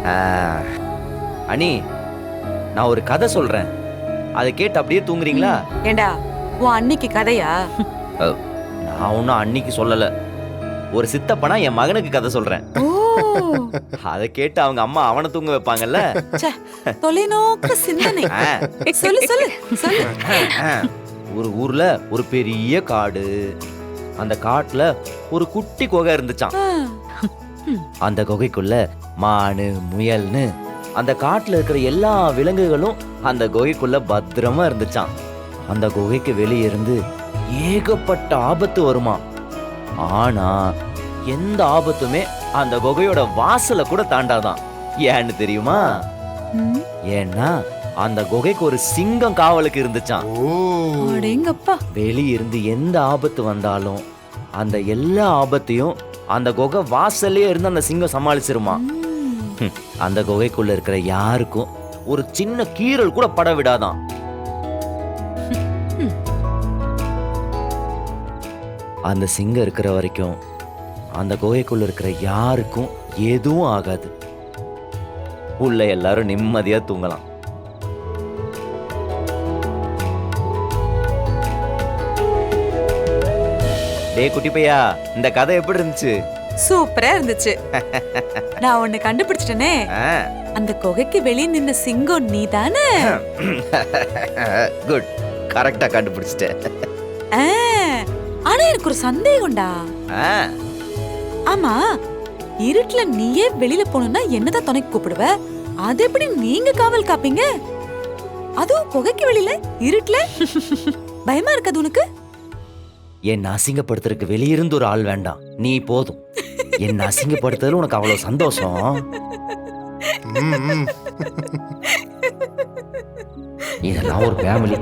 ஆ, அண்ணி நான் ஒரு கதை சொல்றேன், அதை கேட்டு அப்படியே தூங்குறீங்களா? ஏண்டா உன் அன்னைக்கு கதையா? நான் ஒன்றும் அன்னைக்கு சொல்லல, ஒரு சித்தப்பனா என் மகனுக்கு கதை சொல்றேன். ஓ, அதை கேட்டு அவங்க அம்மா அவனை தூங்க வைப்பாங்கல்ல. ச்சே, தொலைநோக்கு சிந்தனை. ஆ, சொல்லு சொல்லு சொல்லு. ஆ. ஒரு ஊர்ல ஒரு பெரிய காடு, அந்த காட்டுல ஒரு குட்டி குகை இருந்துச்சாம். ஆ, அந்த குகைக்குள்ள மானு முயல்னு அந்த காட்டுல இருக்கிற எல்லா விலங்குகளும் அந்த குகைக்குள்ள பத்திரமா இருந்துச்சாம். அந்த குகைக்கு வெளியே இருந்து ஏகப்பட்ட ஆபத்து வருமா. ஆனா எந்த ஆபத்துமே அந்த குகையோட வாசலை கூட தாண்டாதான். ஏன்னு தெரியுமா? ம், ஏன்னா அந்த குகைக்கு ஒரு சிங்கம் காவலுக்கு இருந்துச்சாம். அடேங்கப்பா. வெளிய இருந்து எந்த ஆபத்து வந்தாலும் அந்த எல்லா ஆபத்தையும் அந்த குகை வாசல்லே இருந்து அந்த சிங்கம் சமாளிச்சிருமா. ம், அந்த குகைக்குள்ள இருக்கிற யாருக்கும் ஒரு சின்ன கீறல் கூட பட விடாதான். அந்த சிங்கம் இருக்கிற வரைக்கும் அந்த குகைக்குள்ள இருக்கிற யாருக்கும் எதுவும் ஆகாது. உள்ள எல்லாரும் நிம்மதியா தூங்கலாம். டேய் குட்டி பையா, இந்த கதை எப்படி இருந்துச்சு? சூப்பரா இருந்துச்சு. நான் ஒண்ணு கண்டுபிடிச்சிட்டனே. ஆ, அந்த குகைக்கு வெளியே நின்ன சிங்கம் நீதானே? குட், கரெக்டா கண்டுபிடிச்சிட்ட. ஆ, ஆனா எனக்கு ஒரு சந்தேகம்டா. ஆ, ஆமா, இருட்டுல நீயே வெளியில போகணும்னா என்னதான் துணைக்கு கூப்பிடுவ? அது எப்படி நீங்க காவல் காப்பீங்க? அதுவும் குகைக்கு வெளியில இருட்டுல? பயமா இருக்காது உனக்கு? என் அசிங்கப்படுத்துறதுக்கு வெளியிருந்து ஒரு ஆள் வேண்டாம், நீ போதும். என் அசிங்கப்படுத்துறதுல உனக்கு அவ்வளவு சந்தோஷம். இதெல்லாம் ஒரு ஃபேமிலி.